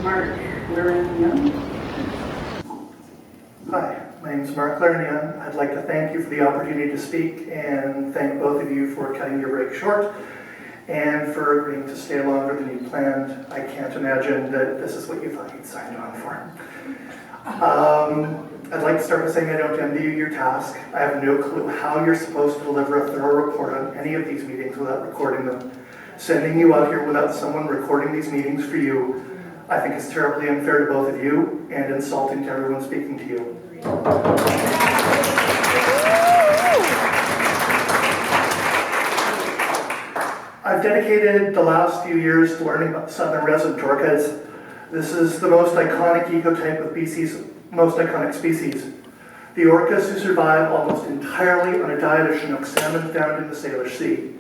Mark Leiren-Young. Hi, my name is Mark Leiren-Young. I'd like to thank you for the opportunity to speak and thank both of you for cutting your break short and for agreeing to stay longer than you planned. I can't imagine that this is what you thought you'd signed on for. I'd like to start by saying I don't envy you your task. I have no clue how you're supposed to deliver a thorough report on any of these meetings without recording them. Sending you out here without someone recording these meetings for you, I think is terribly unfair to both of you and insulting to everyone speaking to you. I've dedicated the last few years to learning about southern resident orcas. This is the most iconic ecotype of BC's most iconic species. The orcas who survive almost entirely on a diet of Chinook salmon found in the Salish Sea.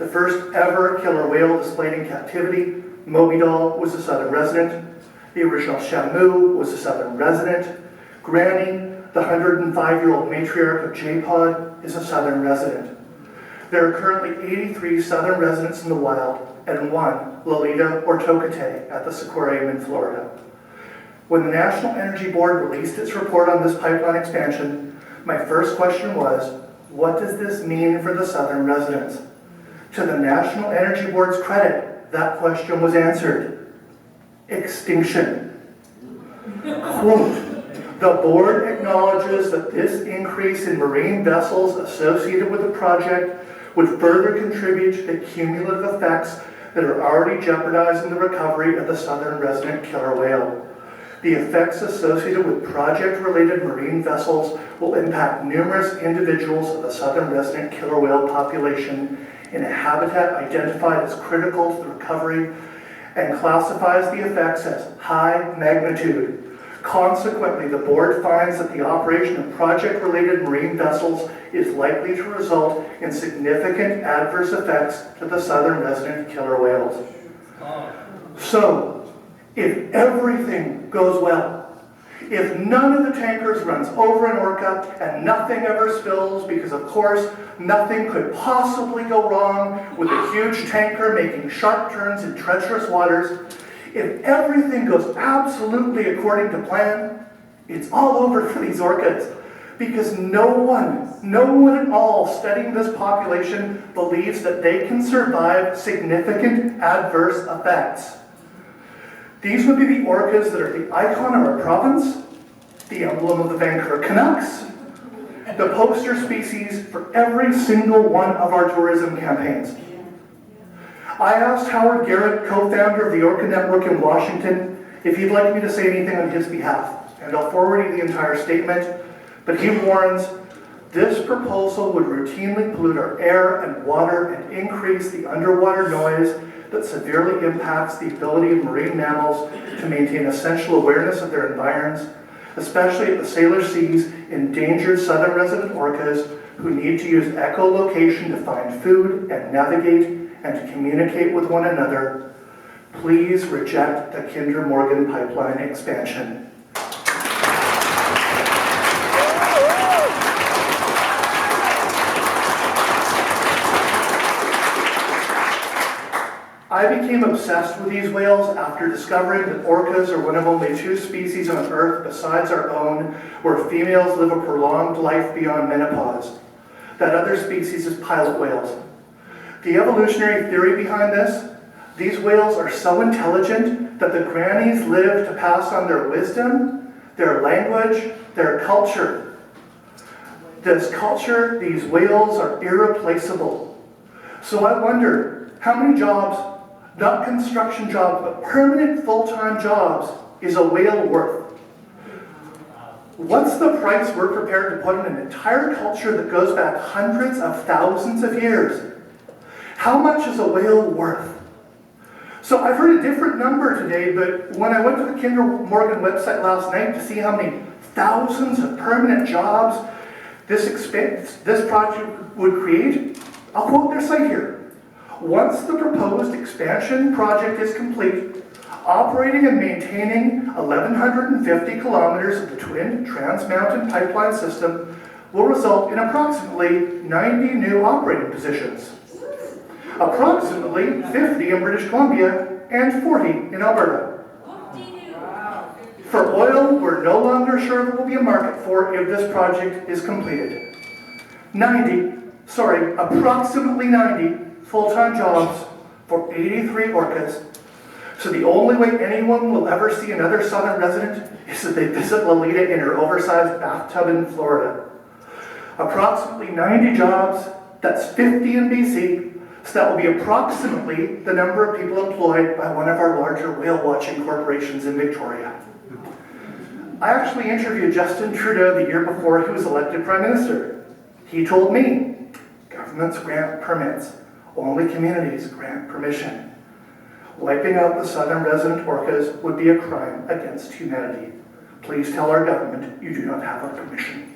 The first ever killer whale displayed in captivity, Moby Doll, was a southern resident. The original Shamu was a southern resident. Granny, the 105-year-old matriarch of J-Pod, is a southern resident. There are currently 83 southern residents in the wild and one, Lolita or Tokate, at the Sequarium in Florida. When the National Energy Board released its report on this pipeline expansion, my first question was, what does this mean for the southern residents? To the National Energy Board's credit, that question was answered. Extinction. Quote, the board acknowledges that this increase in marine vessels associated with the project would further contribute to the cumulative effects that are already jeopardizing the recovery of the southern resident killer whale. The effects associated with project-related marine vessels will impact numerous individuals of the southern resident killer whale population in a habitat identified as critical to the recovery and classifies the effects as high magnitude. Consequently, the board finds that the operation of project-related marine vessels is likely to result in significant adverse effects to the southern resident killer whales. So, if everything goes well, if none of the tankers runs over an orca and nothing ever spills, because of course nothing could possibly go wrong with a huge tanker making sharp turns in treacherous waters, if everything goes absolutely according to plan, it's all over for these orcas. Because no one at all studying this population believes that they can survive significant adverse effects. These would be the orcas that are the icon of our province, the emblem of the Vancouver Canucks, the poster species for every single one of our tourism campaigns. I asked Howard Garrett, co-founder of the Orca Network in Washington, if he'd like me to say anything on his behalf, and I'll forward you the entire statement, but he warns, this proposal would routinely pollute our air and water and increase the underwater noise that severely impacts the ability of marine mammals to maintain essential awareness of their environs, especially at the Salish Sea's endangered southern resident orcas who need to use echolocation to find food and navigate and to communicate with one another. Please reject the Kinder Morgan pipeline expansion. I became obsessed with these whales after discovering that orcas are one of only 2 species on Earth besides our own where females live a prolonged life beyond menopause. That other species is pilot whales. The evolutionary theory behind this, these whales are so intelligent that the grannies live to pass on their wisdom, their language, their culture. This culture, these whales are irreplaceable. So I wonder, how many jobs, not construction jobs, but permanent full-time jobs, is a whale worth? What's the price we're prepared to put on an entire culture that goes back hundreds of thousands of years? How much is a whale worth? So I've heard a different number today, but when I went to the Kinder Morgan website last night to see how many thousands of permanent jobs this project would create, I'll quote their site here. Once the proposed expansion project is complete, operating and maintaining 1,150 kilometers of the twin Trans-Mountain pipeline system will result in approximately 90 new operating positions. Approximately 50 in British Columbia and 40 in Alberta. For oil, we're no longer sure there will be a market for if this project is completed. Approximately 90 full-time jobs for 83 orcas. So the only way anyone will ever see another southern resident is if they visit Lolita in her oversized bathtub in Florida. Approximately 90 jobs, that's 50 in BC, so that will be approximately the number of people employed by one of our larger whale-watching corporations in Victoria. I actually interviewed Justin Trudeau the year before he was elected Prime Minister. He told me, governments grant permits, only communities grant permission. Wiping out the southern resident orcas would be a crime against humanity. Please tell our government you do not have our permission.